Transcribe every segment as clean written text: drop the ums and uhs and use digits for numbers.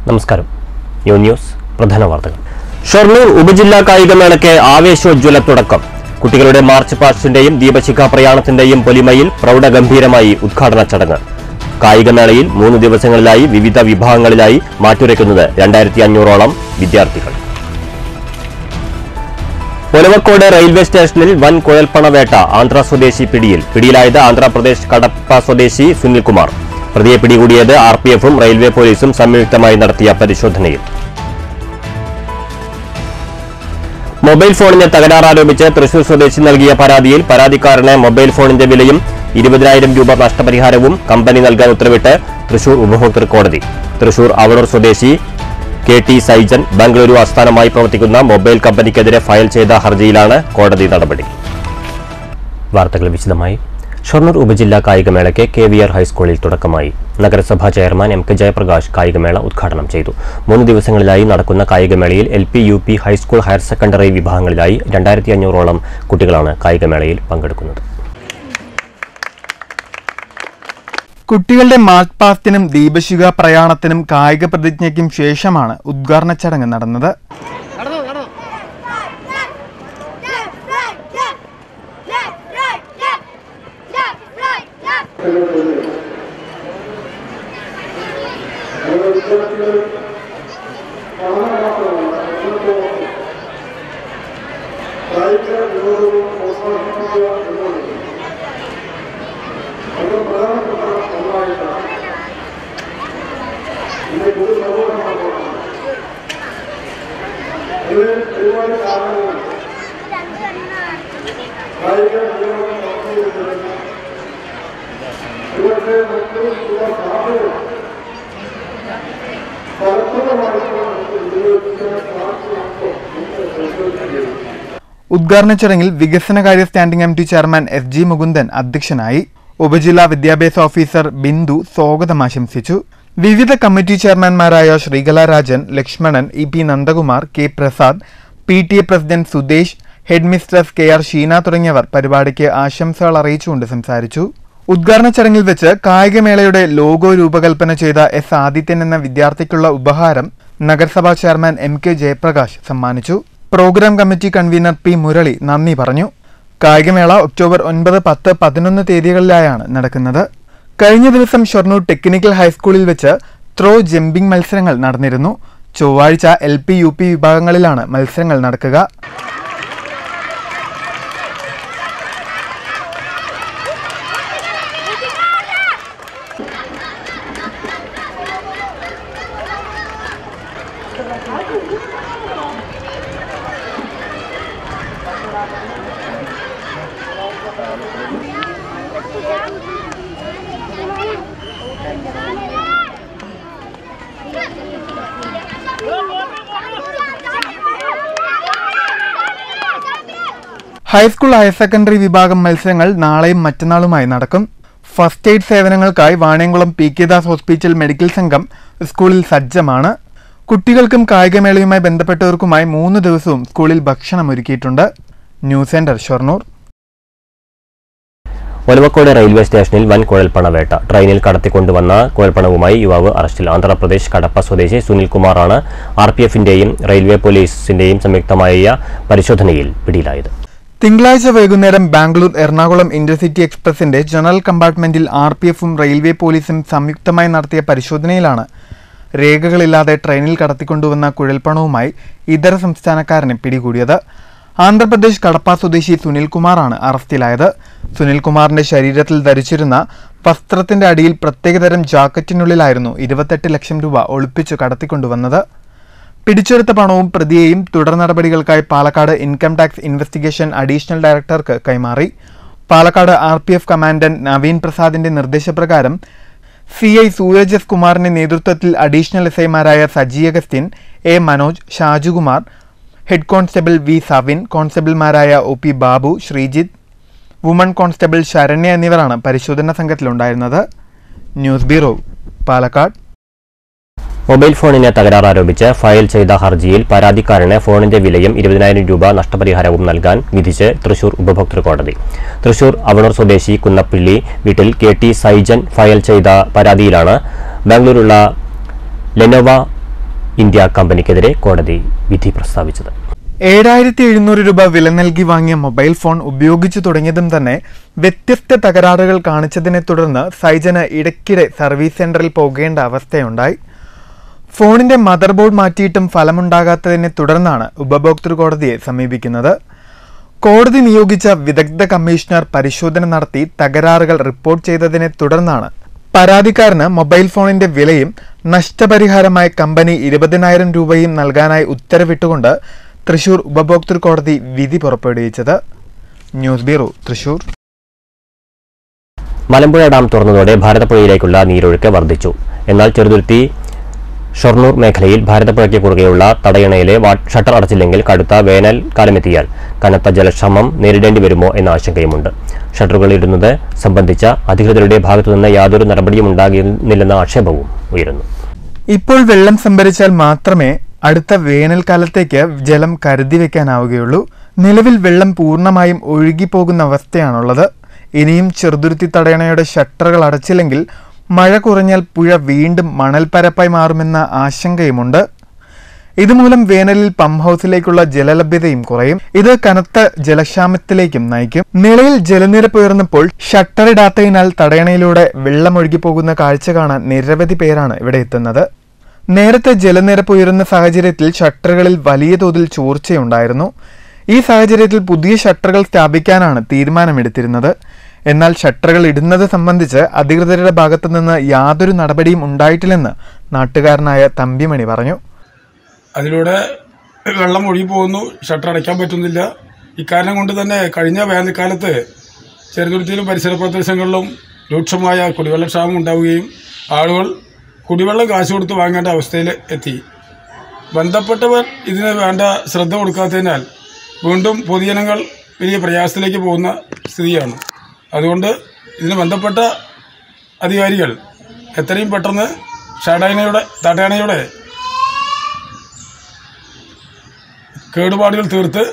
നമസ്കാരം. ന്യൂസ് പ്രധാന വാർത്തകൾ. ഷൊർണൂർ ഉപജില്ലാ കായികമേളയ്ക്ക് ആവേശോജ്വല തുടക്കം. കുട്ടികളുടെ മാർച്ച് പാസ്റ്റിന്റെയും ദീപശിഖ പ്രയാണത്തിന്റെയും പൊലിമയിൽ പ്രൗഢഗംഭീരമായി ഉദ്ഘാടന ചടങ്ങ്. കായികമേളയിൽ 3 ദിവസങ്ങളിലായി വിവിധ വിഭാഗങ്ങളിലായി മാറ്റുരയ്ക്കുന്നത് 2500ഓളം വിദ്യാർത്ഥികൾ. ഒലവക്കോട് റെയിൽവേ സ്റ്റേഷനിൽ വൻ കുഴൽപ്പണവേട്ട. ആന്ധ്ര സ്വദേശി പിടിയിലായത് ആന്ധ്രാപ്രദേശ് കടപ്പ സ്വദേശി സുനിൽകുമാർ. പ്രതിയെ പിടികൂടിയത് RPFും റെയിൽവേ പോലീസും സംയുക്തമായി നടത്തിയ പരിശോധനയിൽ. മൊബൈൽ ഫോണിന് തകരാറാരോപിച്ച് തൃശൂർ സ്വദേശി നൽകിയ പരാതിയിൽ പരാതിക്കാരന് മൊബൈൽ ഫോണിന്റെ വിലയും 20,000 രൂപ നഷ്ടപരിഹാരവും കമ്പനി നൽകാൻ ഉത്തരവിട്ട് തൃശൂർ ഉപഭോക്തൃ കോടതി. തൃശൂർ അവണൂർ സ്വദേശി KT സൈജൻ ബംഗളൂരു ആസ്ഥാനമായി പ്രവർത്തിക്കുന്ന മൊബൈൽ കമ്പനിക്കെതിരെ ഫയൽ ചെയ്ത ഹർജിയിലാണ് കോടതി നടപടി. വാർത്തകൾ വിശദമായി. ഷൊർണൂർ ഉപജില്ലാ കായികമേളയ്ക്ക് KVR ഹൈസ്കൂളിൽ തുടക്കമായി. നഗരസഭാ ചെയർമാൻ MK ജയപ്രകാശ് കായികമേള ഉദ്ഘാടനം ചെയ്തു. 3 ദിവസങ്ങളിലായി നടക്കുന്ന കായികമേളയിൽ LP, UP, high school, higher secondary വിഭാഗങ്ങളിലായി 2500ഓളം കുട്ടികളാണ് കായികമേളയിൽ പങ്കെടുക്കുന്നത്. കുട്ടികളുടെ മാർച്ച് പാസ്റ്റിനും ദീപശിഖ പ്രയാണത്തിനും കായിക പ്രതിജ്ഞയ്ക്കും ശേഷമാണ് ഉദ്ഘാടന ചടങ്ങ് നടന്നത്. ഉദ്ഘാടന ചടങ്ങിൽ വികസനകാര്യ standing committee chairman FG Mukundan അധ്യക്ഷനായി. ഉപജില്ലാ വിദ്യാഭ്യാസ ഓഫീസർ ബിന്ദു സ്വാഗതം ആശംസിച്ചു. വിവിധ കമ്മിറ്റി ചെയർമാൻമാരായ Sreekala Rajan, Lakshmanan, EP Nandakumar, K Prasad, PTA president Sudesh, headmistress KR Sheena തുടങ്ങിയവർ പരിപാടിക്ക് ആശംസകൾ അറിയിച്ചുകൊണ്ട് സംസാരിച്ചു. ഉദ്ഘാടന ചടങ്ങിൽ വെച്ച് കായികമേളയുടെ ലോഗോ രൂപകൽപ്പന ചെയ്ത S ആദിത്യൻ എന്ന വിദ്യാർത്ഥിക്കുള്ള ഉപഹാരം നഗരസഭാ ചെയർമാൻ MK ജയപ്രകാശ് സമ്മാനിച്ചു. Program committee convener P Murali നന്ദി പറഞ്ഞു. കായികമേള ഒക്ടോബർ 9, 10, 11 തീയതികളിലായാണ് നടക്കുന്നത്. കഴിഞ്ഞ ദിവസം ഷൊർണൂർ ടെക്നിക്കൽ ഹൈസ്കൂളിൽ വെച്ച് ത്രോ ജമ്പിംഗ് മത്സരങ്ങൾ നടന്നിരുന്നു. ചൊവ്വാഴ്ച LP, UP വിഭാഗങ്ങളിലാണ് മത്സരങ്ങൾ നടക്കുക. ഹൈസ്കൂൾ, ഹയർ സെക്കൻഡറി വിഭാഗം മത്സരങ്ങൾ നാളെയും മറ്റന്നാളുമായി നടക്കും. ഫസ്റ്റ് എയ്ഡ് സേവനങ്ങൾക്കായി Vaniyamkulam PK Das hospital medical സംഘം സ്കൂളിൽ സജ്ജമാണ്. കുട്ടികൾക്കും കായികമേളയുമായി ബന്ധപ്പെട്ടവർക്കുമായി 3 ദിവസവും സ്കൂളിൽ ഭക്ഷണം ഒരുക്കിയിട്ടുണ്ട്. News centre, Shoranur. Olavakkode railway സ്റ്റേഷനിൽ വൻ കുഴൽപ്പണവേട്ട. ട്രെയിനിൽ കടത്തിക്കൊണ്ടുവന്ന കുഴൽപ്പണവുമായി യുവാവ് അറസ്റ്റിൽ. ആന്ധ്രാപ്രദേശ് കടപ്പ സ്വദേശി സുനിൽകുമാറാണ് RPFന്റെയും റെയിൽവേ പോലീസിന്റെയും സംയുക്തമായ പരിശോധനയിൽ പിടിയിലായത്. തിങ്കളാഴ്ച വൈകുന്നേരം ബാംഗ്ലൂർ എറണാകുളം ഇന്റർസിറ്റി എക്സ്പ്രസിന്റെ ജനറൽ കമ്പാർട്ട്മെന്റിൽ RPFും റെയിൽവേ പോലീസും സംയുക്തമായി നടത്തിയ പരിശോധനയിലാണ് രേഖകളില്ലാതെ ട്രെയിനിൽ കടത്തിക്കൊണ്ടുവന്ന കുഴൽപ്പണവുമായി ഇതര സംസ്ഥാനക്കാരനെ പിടികൂടിയത്. ആന്ധ്രാപ്രദേശ് കടപ്പ സ്വദേശി സുനിൽകുമാറാണ് അറസ്റ്റിലായത്. സുനിൽകുമാറിന്റെ ശരീരത്തിൽ ധരിച്ചിരുന്ന വസ്ത്രത്തിന്റെ അടിയിൽ പ്രത്യേകതരം ജാക്കറ്റിനുള്ളിലായിരുന്നു 28 ലക്ഷം രൂപ ഒളിപ്പിച്ചു കടത്തിക്കൊണ്ടുവന്നത്. പിടിച്ചെടുത്ത പണവും പ്രതിയെയും തുടർ നടപടികൾക്കായി Palakkad income tax investigation additional ഡയറക്ടർക്ക് കൈമാറി. പാലക്കാട് RPF കമാൻഡന്റ് നവീൻ പ്രസാദിന്റെ നിർദ്ദേശപ്രകാരം CI സൂരജ് S കുമാറിന്റെ നേതൃത്വത്തിൽ അഡീഷണൽ SIമാരായ Saji Augustine, A Manoj, Shajukumar, head constable V Savin, കോൺസ്റ്റബിൾമാരായ OP Babu, Sreejith, woman constable Saranya എന്നിവരാണ് പരിശോധനാ സംഘത്തിലുണ്ടായിരുന്നത്. News bureau, Palakkad. മൊബൈൽ ഫോണിന് തകരാറാരോപിച്ച് ഫയൽ ചെയ്ത ഹർജിയിൽ പരാതിക്കാരന് ഫോണിന്റെ വിലയും 20,000 രൂപ നഷ്ടപരിഹാരവും നൽകാൻ വിധിച്ച് തൃശൂർ ഉപഭോക്തൃ കോടതി. തൃശൂർ അവണൂർ സ്വദേശി കുന്നപ്പിള്ളി വീട്ടിൽ KT സൈജൻ ഫയൽ ചെയ്ത പരാതിയിലാണ് ബാംഗ്ലൂരുള്ള ലെനോവ ഇന്ത്യ കമ്പനിക്കെതിരെ കോടതി വിധി പ്രസ്താവിച്ചത്. 7,700 രൂപ വില നൽകി വാങ്ങിയ മൊബൈൽ ഫോൺ ഉപയോഗിച്ചു തുടങ്ങിയതും തന്നെ വ്യത്യസ്ത തകരാറുകൾ കാണിച്ചതിനെ തുടർന്ന് സൈജന് ഇടയ്ക്കിടെ സർവീസ് സെന്ററിൽ പോകേണ്ട അവസ്ഥയുണ്ടായി. ഫോണിന്റെ മദർ ബോർഡ് മാറ്റിയിട്ടും ഫലമുണ്ടാകാത്തതിനെ തുടർന്നാണ് ഉപഭോക്തൃ കോടതിയെ സമീപിക്കുന്നത്. കോടതി നിയോഗിച്ച വിദഗ്ധ കമ്മീഷണർ പരിശോധന നടത്തി തകരാറുകൾ റിപ്പോർട്ട് ചെയ്തതിനെ തുടർന്നാണ് പരാതിക്കാരന് മൊബൈൽ ഫോണിന്റെ വിലയും നഷ്ടപരിഹാരമായി കമ്പനി 20,000 രൂപയും നൽകാനായി ഉത്തരവിട്ടുകൊണ്ട് തൃശൂർ ഉപഭോക്തൃ കോടതി വിധി പുറപ്പെടുവിച്ചത്. News bureau, Thrissur. Malampuzha dam തുറന്നതോടെ ഭാരതപ്പുഴയിലേക്കുള്ള നീരൊഴുക്ക് വർദ്ധിച്ചു. എന്നാൽ ചെറുതുരുത്തി ഷൊർണൂർ മേഖലയിൽ ഭാരതപ്പുഴയ്ക്ക് കുറുകെയുള്ള തടയണയിലെ ഷട്ടർ അടച്ചില്ലെങ്കിൽ കടുത്ത വേനൽക്കാലമെത്തിയാൽ കനത്ത ജലക്ഷാമം നേരിടേണ്ടി വരുമോ എന്ന ആശങ്കയുമുണ്ട്. ഷട്ടറുകൾ ഇടുന്നത് സംബന്ധിച്ച അധികൃതരുടെ ഭാഗത്തുനിന്ന് യാതൊരു നടപടിയും ഉണ്ടാകുന്നില്ലെന്ന ആക്ഷേപവും ഉയരുന്നു. ഇപ്പോൾ വെള്ളം സംഭരിച്ചാൽ മാത്രമേ അടുത്ത വേനൽക്കാലത്തേക്ക് ജലം കരുതി വെക്കാനാവുകയുള്ളൂ. നിലവിൽ വെള്ളം പൂർണ്ണമായും ഒഴുകിപ്പോകുന്ന അവസ്ഥയാണുള്ളത്. ഇനിയും ചെറുതുരുത്തി തടയണയുടെ ഷട്ടറുകൾ അടച്ചില്ലെങ്കിൽ മഴ കുറഞ്ഞാൽ പുഴ വീണ്ടും മണൽപ്പരപ്പായി മാറുമെന്ന ആശങ്കയുമുണ്ട്. ഇതുമൂലം വേനലിൽ പമ്പ് ഹൌസിലേക്കുള്ള ജലലഭ്യതയും കുറയും. ഇത് കനത്ത ജലക്ഷാമത്തിലേക്കും നയിക്കും. നിലയിൽ ജലനിരപ്പ് ഉയർന്നപ്പോൾ ഷട്ടറിടാത്തതിനാൽ തടയണയിലൂടെ വെള്ളം ഒഴുകിപ്പോകുന്ന കാഴ്ച കാണാൻ നിരവധി പേരാണ് ഇവിടെ എത്തുന്നത്. നേരത്തെ ജലനിരപ്പ് ഉയരുന്ന സാഹചര്യത്തിൽ ഷട്ടറുകളിൽ വലിയ തോതിൽ ചോർച്ചയുണ്ടായിരുന്നു. ഈ സാഹചര്യത്തിൽ പുതിയ ഷട്ടറുകൾ സ്ഥാപിക്കാനാണ് തീരുമാനമെടുത്തിരുന്നത്. എന്നാൽ ഷട്ടറുകൾ ഇടുന്നത് സംബന്ധിച്ച് അധികൃതരുടെ ഭാഗത്തുനിന്ന് യാതൊരു നടപടിയും ഉണ്ടായിട്ടില്ലെന്ന് നാട്ടുകാരനായ തമ്പിമണി പറഞ്ഞു. അതിലൂടെ വെള്ളം ഒഴുകിപ്പോകുന്നു, ഷട്ടർ അടയ്ക്കാൻ പറ്റുന്നില്ല. ഇക്കാരണം കൊണ്ട് തന്നെ കഴിഞ്ഞ വേനൽക്കാലത്ത് ചെറുതുരുത്തിയിലും പരിസര പ്രദേശങ്ങളിലും രൂക്ഷമായ കുടിവെള്ളക്ഷാമം ഉണ്ടാവുകയും ആളുകൾ കുടിവെള്ളം കാശ് കൊടുത്ത് വാങ്ങേണ്ട അവസ്ഥയിൽ എത്തി. ബന്ധപ്പെട്ടവർ ഇതിന് വേണ്ട ശ്രദ്ധ കൊടുക്കാത്തതിനാൽ വീണ്ടും പൊതുജനങ്ങൾ വലിയ പ്രയാസത്തിലേക്ക് പോകുന്ന സ്ഥിതിയാണ്. അതുകൊണ്ട് ഇതിന് ബന്ധപ്പെട്ട അധികാരികൾ എത്രയും പെട്ടെന്ന് തടയണയുടെ കേടുപാടുകൾ തീർത്ത്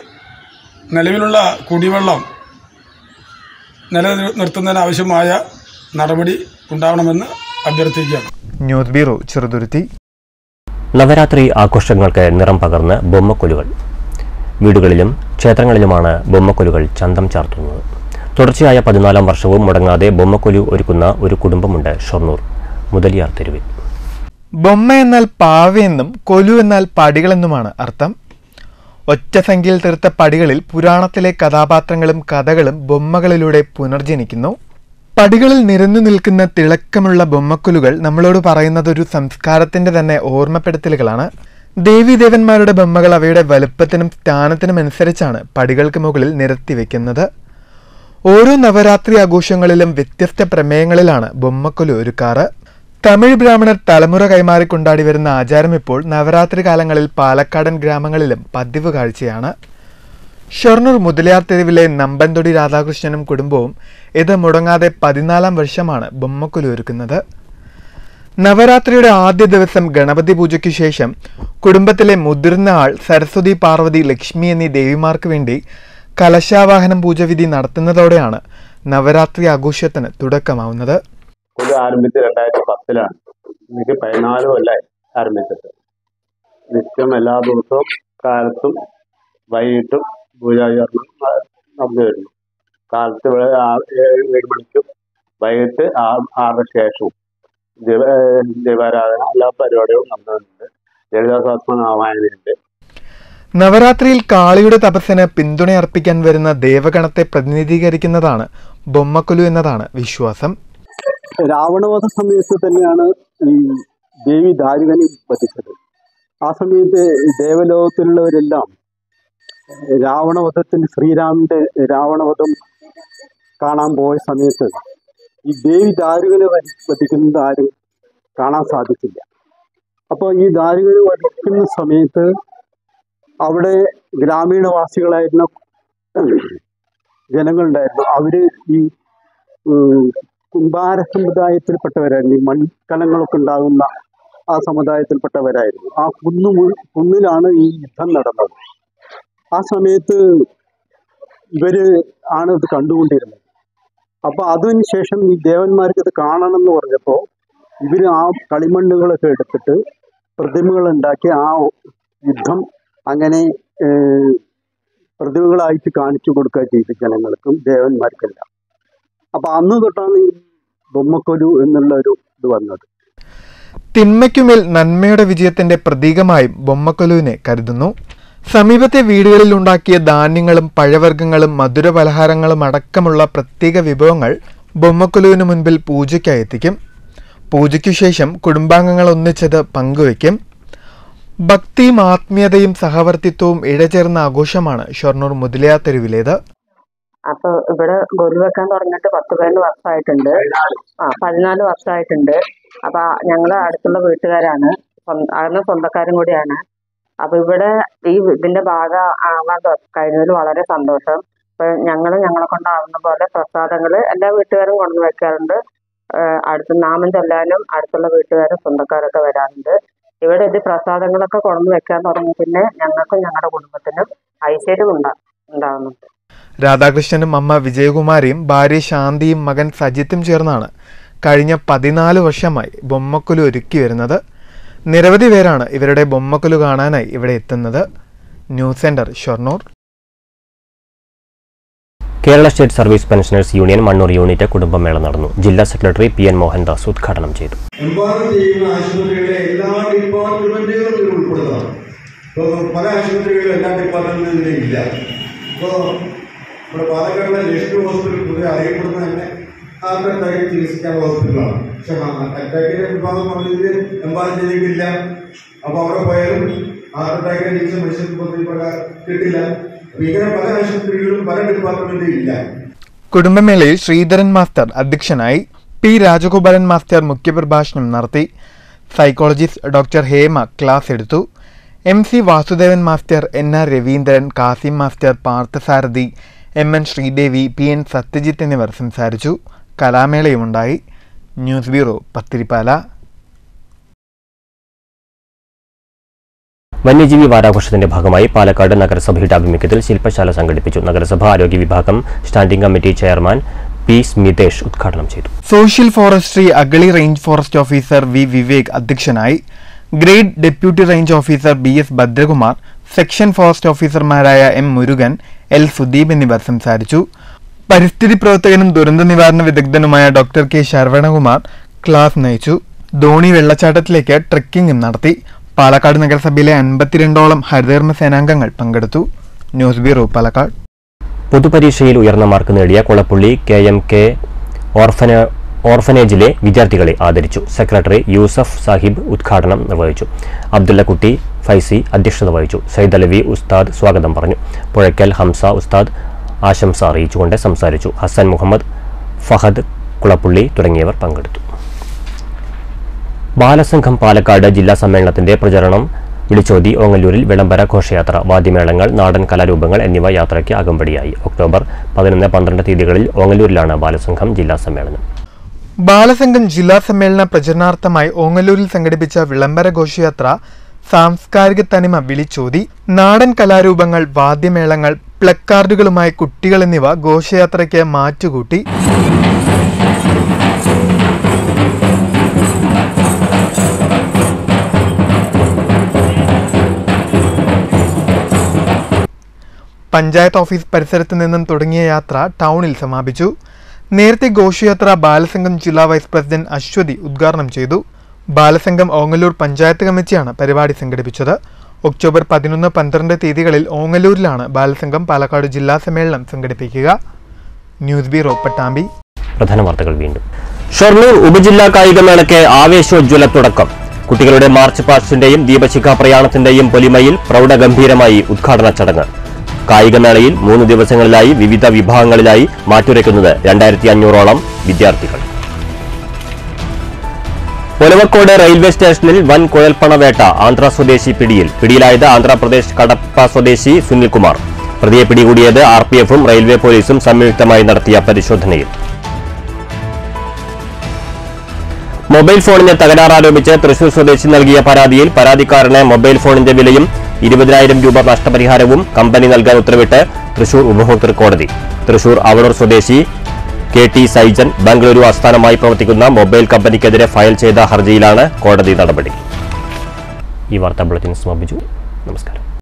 നിലവിലുള്ള കുടിവെള്ളം നിലനിർത്തുന്നതിനാവശ്യമായ നടപടി ഉണ്ടാവണമെന്ന് അഭ്യർത്ഥിക്കുകയാണ്. News bureau, Cheruthuruthy. നവരാത്രി ആഘോഷങ്ങൾക്ക് നിറം പകർന്ന് ബൊമ്മക്കൊലുകൾ. വീടുകളിലും ക്ഷേത്രങ്ങളിലുമാണ് ബൊമ്മക്കൊലുകൾ ചന്തം ചാർത്തുന്നത്. തുടർച്ചയായ 14ാം വർഷവും മുടങ്ങാതെ ബൊമ്മക്കൊലു ഒരുക്കുന്ന ഒരു കുടുംബമുണ്ട് ഷൊർണൂർ മുതലിയാർ തെരുവിൽ. ബൊമ്മ എന്നാൽ പാവയെന്നും കൊലു എന്നാൽ പടികളെന്നുമാണ് അർത്ഥം. ഒറ്റ സംഖ്യയിൽ തീർത്ത പടികളിൽ പുരാണത്തിലെ കഥാപാത്രങ്ങളും കഥകളും ബൊമ്മകളിലൂടെ പുനർജനിക്കുന്നു. പടികളിൽ നിരന്നു നിൽക്കുന്ന തിളക്കമുള്ള ബൊമ്മക്കൊലുകൾ നമ്മളോട് പറയുന്നത് ഒരു സംസ്കാരത്തിന്റെ തന്നെ ഓർമ്മപ്പെടുത്തലുകളാണ്. ദേവീദേവന്മാരുടെ ബൊമ്മകൾ അവയുടെ വലുപ്പത്തിനും സ്ഥാനത്തിനും അനുസരിച്ചാണ് പടികൾക്ക് മുകളിൽ നിരത്തി വെക്കുന്നത്. ഓരോ നവരാത്രി ആഘോഷങ്ങളിലും വ്യത്യസ്ത പ്രമേയങ്ങളിലാണ് ബൊമ്മക്കൊലു ഒരുക്കാറ്. തമിഴ് ബ്രാഹ്മണർ തലമുറ കൈമാറി കൊണ്ടാടി വരുന്ന ആചാരം ഇപ്പോൾ നവരാത്രി കാലങ്ങളിൽ പാലക്കാടൻ ഗ്രാമങ്ങളിലും പതിവ് കാഴ്ചയാണ്. ഷൊർണൂർ മുതലിയാർ തെരുവിലെ നമ്പൻതൊടി രാധാകൃഷ്ണനും കുടുംബവും ഇത് മുടങ്ങാതെ 14ാം വർഷമാണ് ബൊമ്മക്കൊലു ഒരുക്കുന്നത്. നവരാത്രിയുടെ ആദ്യ ദിവസം ഗണപതി പൂജയ്ക്കു ശേഷം കുടുംബത്തിലെ മുതിർന്ന ആൾ സരസ്വതി, പാർവതി, ലക്ഷ്മി എന്നീ ദേവിമാർക്ക് വേണ്ടി കലശാവാഹനം പൂജവിധി നടത്തുന്നതോടെയാണ് നവരാത്രി ആഘോഷത്തിന് തുടക്കമാവുന്നത്. ഇത് ആരംഭിച്ച് 2010-ലാണ്. എനിക്ക് 14 കൊല്ലമായി ആരംഭിച്ചിട്ട്. നിത്യം എല്ലാ ദിവസവും കാലത്തും വൈകിട്ടും പൂജാചരണം നടന്നു വരുന്നു. കാലത്ത് 7 മണിക്കും വൈകിട്ട് 6 ശേഷവും ദീപാരാധന എല്ലാ പരിപാടികളും നടന്നുണ്ട്. ലളിതാസഹസ്രനാമായണമുണ്ട്. നവരാത്രിയിൽ കാളിയുടെ തപസ്സിന് പിന്തുണയർപ്പിക്കാൻ വരുന്ന ദേവഗണത്തെ പ്രതിനിധീകരിക്കുന്നതാണ് ബൊമ്മക്കൊലു എന്നതാണ് വിശ്വാസം. രാവണവധ സമയത്ത് തന്നെയാണ് ഈ ദേവി ദാരുകനെ വധിച്ചത്. ആ സമയത്ത് ദേവലോകത്തിലുള്ളവരെല്ലാം ശ്രീരാമന്റെ രാവണവധം കാണാൻ പോയ സമയത്ത് ഈ ദേവി ദാരുകനെ വധിക്കുന്നത് ആരും കാണാൻ സാധിച്ചില്ല. അപ്പോൾ ഈ ദാരുകനെ വധിക്കുന്ന സമയത്ത് അവിടെ ഗ്രാമീണവാസികളായിരുന്ന ജനങ്ങളുണ്ടായിരുന്നു. അവര് ഈ കുംഭാര സമുദായത്തിൽപ്പെട്ടവരായിരുന്നു. ഈ മൺകലങ്ങളൊക്കെ ഉണ്ടാകുന്ന ആ സമുദായത്തിൽപ്പെട്ടവരായിരുന്നു. ആ കുന്നിലാണ് ഈ യുദ്ധം നടന്നത്. ആ സമയത്ത് ഇവര് ആണ് ഇത് കണ്ടുകൊണ്ടിരുന്നത്. അപ്പൊ അതിന് ശേഷം ഈ ദേവന്മാർക്ക് ഇത് കാണണം എന്ന് പറഞ്ഞപ്പോൾ ഇവര് ആ കളിമണ്ണുകളൊക്കെ എടുത്തിട്ട് പ്രതിമകളുണ്ടാക്കി ആ യുദ്ധം അങ്ങനെ പ്രതിമകളായിട്ട് കാണിച്ചു കൊടുക്കുക ചെയ്തു ജനങ്ങൾക്കും ദേവന്മാർക്കെല്ലാം. അപ്പം അന്ന് തൊട്ടാണ് ഈ ബൊമ്മക്കൊലു എന്നുള്ള ഒരു ഇത് വന്നത്. തിന്മയ്ക്കുമേൽ നന്മയുടെ വിജയത്തിന്റെ പ്രതീകമായി ബൊമ്മക്കൊലുവിനെ കരുതുന്നു. സമീപത്തെ വീടുകളിൽ ഉണ്ടാക്കിയ ധാന്യങ്ങളും പഴവർഗ്ഗങ്ങളും മധുരപലഹാരങ്ങളും അടക്കമുള്ള പ്രത്യേക വിഭവങ്ങൾ ബൊമ്മക്കൊലുവിന് മുൻപിൽ പൂജയ്ക്കായി എത്തിക്കും. പൂജയ്ക്കു ശേഷം കുടുംബാംഗങ്ങൾ ഒന്നിച്ചത് പങ്കുവയ്ക്കും. ഭക്തിയും ആത്മീയതയും സഹവർത്തിത്വവും ഇഴചേർന്ന ആഘോഷമാണ് ഷൊർണൂർ മുതലയാർ തെരുവിലേത്. അപ്പൊ ഇവിടെ ഗൊലു വെക്കാൻ തുടങ്ങിയിട്ട് 10-12 വർഷമായിട്ടുണ്ട്. 14 വർഷമായിട്ടുണ്ട്. അപ്പൊ ഞങ്ങള് അടുത്തുള്ള വീട്ടുകാരാണ്, അന്ന് സ്വന്തക്കാരും കൂടിയാണ്. അപ്പൊ ഇവിടെ ഇതിന്റെ ഭാഗം ആവാൻ കഴിഞ്ഞതിൽ വളരെ സന്തോഷം. ഇപ്പൊ ഞങ്ങളെ കൊണ്ടാവുന്ന പോലെ പ്രസാദങ്ങള് എല്ലാ വീട്ടുകാരും കൊണ്ടു വെക്കാറുണ്ട്. അടുത്ത് നാമം ചൊല്ലാനും അടുത്തുള്ള വീട്ടുകാരും സ്വന്തക്കാരൊക്കെ വരാറുണ്ട്. ഇവിടെ ഇത് പ്രസാദങ്ങളൊക്കെ കൊണ്ടു വെക്കാൻ തുടങ്ങി പിന്നെ ഞങ്ങൾക്കും ഞങ്ങളുടെ കുടുംബത്തിനും ഐശ്വര്യം ഉണ്ടാകുന്നുണ്ട്. രാധാകൃഷ്ണനും അമ്മ വിജയകുമാരിയും ഭാര്യ ശാന്തിയും മകൻ സജിത്തും ചേർന്നാണ് കഴിഞ്ഞ 14 വർഷമായി ബൊമ്മക്കൊലു ഒരുക്കി വരുന്നത്. നിരവധി പേരാണ് ഇവരുടെ ബൊമ്മക്കൊലു കാണാനായി ഇവിടെ എത്തുന്നത്. News centre, Shoranur. Kerala state service pensioners union Mannur unit കുടുംബമേള നടന്നു. ജില്ലാ സെക്രട്ടറി PN മോഹൻദാസ് ഉദ്ഘാടനം ചെയ്തു. ആശുപത്രികളിലെ എല്ലാ ഡിപ്പാർട്ട്മെന്റുകളും ഉൾപ്പെടുത്തണം. പല ആശുപത്രികളിലും എല്ലാ ഡിപ്പാർട്ട്മെന്റുകളും ഇല്ല. ഇപ്പോൾ നമ്മുടെ പാലക്കാടിലെ നേഷണൽ ഹോസ്പിറ്റൽ പൊതുവെ അറിയപ്പെടുന്ന തന്നെ ഹാർട്ട് അറ്റാക്ക് ചികിത്സിക്കാനുള്ള ഹോസ്പിറ്റലാണ്. പക്ഷെ അറ്റാക്കിന്റെ വിഭാഗം പറഞ്ഞതിൽ എംപാലം ജില്ലയിലില്ല. അപ്പോൾ അവിടെ പോയാലും ഹാർട്ട് അറ്റാക്കിന്റെ ചികിത്സ മനുഷ്യർക്ക് പദ്ധതി പ്രകാരം കിട്ടില്ല. ഇങ്ങനെ പല ആശുപത്രികളിലും പല ഡിപ്പാർട്ട്മെന്റും ഇല്ല. കുടുംബമേളയിൽ ശ്രീധരൻ മാസ്റ്റർ അധ്യക്ഷനായി. P. രാജഗോപാലൻ മാസ്റ്റർ മുഖ്യപ്രഭാഷണം നടത്തി. സൈക്കോളജിസ്റ്റ് ഡോക്ടർ ഹേമ ക്ലാസ് എടുത്തു. MC Vasudevan master, NR Raveendran, Kasim master, Parthasarathy, MN Sreedevi, PN Sathyajith എന്നിവർ സംസാരിച്ചു. കലാമേളയുമുണ്ടായി. News bureau, Pathirippala. വന്യജീവി വാരാഘോഷത്തിന്റെ ഭാഗമായി പാലക്കാട് നഗരസഭയുടെ ആഭിമുഖ്യത്തിൽ ശില്പശാല സംഘടിപ്പിച്ചു. നഗരസഭ ആരോഗ്യ വിഭാഗം standing committee chairman P. Smithesh ഉദ്ഘാടനം ചെയ്തു. Social forestry Agali range forest officer V. Vivek അധ്യക്ഷനായി. Grade deputy range officer BS Bhadrakumar, section forest ഓഫീസർമാരായ M. മുരുകൻ, L. സുദീപ് എന്നിവർ സംസാരിച്ചു. പരിസ്ഥിതി പ്രവർത്തകനും ദുരന്ത നിവാരണ വിദഗ്ധനുമായ ഡോക്ടർ K. ശരവണകുമാർ ക്ലാസ് നയിച്ചു. ധോണി വെള്ളച്ചാട്ടത്തിലേക്ക് ട്രെക്കിംഗും നടത്തി. പാലക്കാട് നഗരസഭയിലെ 52ഓളം ഹരിതകർമ്മ സേനാംഗങ്ങൾ പങ്കെടുത്തു. News bureau, Palakkad. പൊതുപരീക്ഷയിൽ ഉയർന്ന മാർക്ക് നേടിയ കൊളപ്പുള്ളി KMK ഓർഫനേജിലെ വിദ്യാർത്ഥികളെ ആദരിച്ചു. സെക്രട്ടറി യൂസഫ് സാഹിബ് ഉദ്ഘാടനം നിർവഹിച്ചു. അബ്ദുള്ളക്കുട്ടി ഫൈസി അധ്യക്ഷത വഹിച്ചു. സയ്യിദ് അലവി ഉസ്താദ് സ്വാഗതം പറഞ്ഞു. പുഴയ്ക്കൽ ഹംസ ഉസ്താദ് ആശംസ അറിയിച്ചുകൊണ്ട് സംസാരിച്ചു. ഹസൻ മുഹമ്മദ്, ഫഹദ് കുളപ്പുള്ളി തുടങ്ങിയവർ പങ്കെടുത്തു. ബാലസംഘം പാലക്കാട് ജില്ലാ സമ്മേളനത്തിന്റെ പ്രചരണം വിളിച്ചോതി ഓങ്ങല്ലൂരിൽ വിളംബര ഘോഷയാത്ര, വാദ്യമേളങ്ങൾ, നാടൻ കലാരൂപങ്ങൾ എന്നിവ യാത്രയ്ക്ക് അകമ്പടിയായി. ഒക്ടോബർ 11-12 തീയതികളിൽ ഓങ്ങല്ലൂരിലാണ് ബാലസംഘം ജില്ലാ സമ്മേളനം. ബാലസംഘം ജില്ലാ സമ്മേളന പ്രചരണാർത്ഥമായി ഓങ്ങല്ലൂരിൽ സംഘടിപ്പിച്ച വിളംബര ഘോഷയാത്ര സാംസ്കാരിക തനിമ വിളിച്ചോതി. നാടൻ കലാരൂപങ്ങൾ, വാദ്യമേളങ്ങൾ, പ്ലക്കാർഡുകളുമായി കുട്ടികൾ എന്നിവ ഘോഷയാത്രയ്ക്ക് മാറ്റുകൂട്ടി. പഞ്ചായത്ത് ഓഫീസ് പരിസരത്ത് നിന്നും തുടങ്ങിയ യാത്ര ടൗണിൽ സമാപിച്ചു. നേരത്തെ ഘോഷയാത്ര ബാലസംഘം ജില്ലാ വൈസ് പ്രസിഡന്റ് അശ്വതി ഉദ്ഘാടനം ചെയ്തു. ബാലസംഘം ഓങ്ങല്ലൂർ പഞ്ചായത്ത് കമ്മിറ്റിയാണ് പരിപാടി സംഘടിപ്പിച്ചത്. ഒക്ടോബർ 11-12 തീയതികളിൽ ഓങ്ങല്ലൂരിലാണ് ബാലസംഘം പാലക്കാട് ജില്ലാ സമ്മേളനം സംഘടിപ്പിക്കുക. News bureau, Pattambi. പ്രധാന വാർത്തകൾ വീണ്ടും. ഷൊർണൂർ ഉപജില്ലാ കായികമേളയ്ക്ക് ആവേശോജ്വല തുടക്കം. കുട്ടികളുടെ മാർച്ച് പാസ്റ്റിന്റെയും ദീപശിഖ പ്രയാണത്തിന്റെയും പൊലിമയിൽ പ്രൗഢഗംഭീരമായി ഉദ്ഘാടന ചടങ്ങ്. കായികമേളയിൽ 3 ദിവസങ്ങളിലായി വിവിധ വിഭാഗങ്ങളിലായി മാറ്റുരയ്ക്കുന്നത് 2500ഓളം വിദ്യാർത്ഥികൾ. ഒലവക്കോട് റെയിൽവേ സ്റ്റേഷനിൽ വൻ കുഴൽപ്പണവേട്ട, ആന്ധ്ര സ്വദേശി പിടിയിൽ. പിടിയിലായത് ആന്ധ്രാപ്രദേശ് കടപ്പ സ്വദേശി സുനിൽകുമാർ. പ്രതിയെ പിടികൂടിയത് RPFും റെയിൽവേ പോലീസും സംയുക്തമായി നടത്തിയ പരിശോധനയിൽ. മൊബൈൽ ഫോണിന് തകരാറാരോപിച്ച് തൃശൂർ സ്വദേശി നൽകിയ പരാതിയിൽ പരാതിക്കാരന് മൊബൈൽ ഫോണിന്റെ വിലയും 20,000 രൂപ നഷ്ടപരിഹാരവും കമ്പനി നൽകാൻ ഉത്തരവിട്ട് തൃശൂർ ഉപഭോക്തൃ കോടതി. തൃശൂർ അവളൂർ സ്വദേശി KT സൈജൻ ബംഗളൂരു ആസ്ഥാനമായി പ്രവർത്തിക്കുന്ന മൊബൈൽ കമ്പനിക്കെതിരെ ഫയൽ ചെയ്ത ഹർജിയിലാണ് കോടതി നടപടി. ഈ വാർത്താ ബുള്ളറ്റിൻ സമാപിച്ചു. നമസ്കാരം.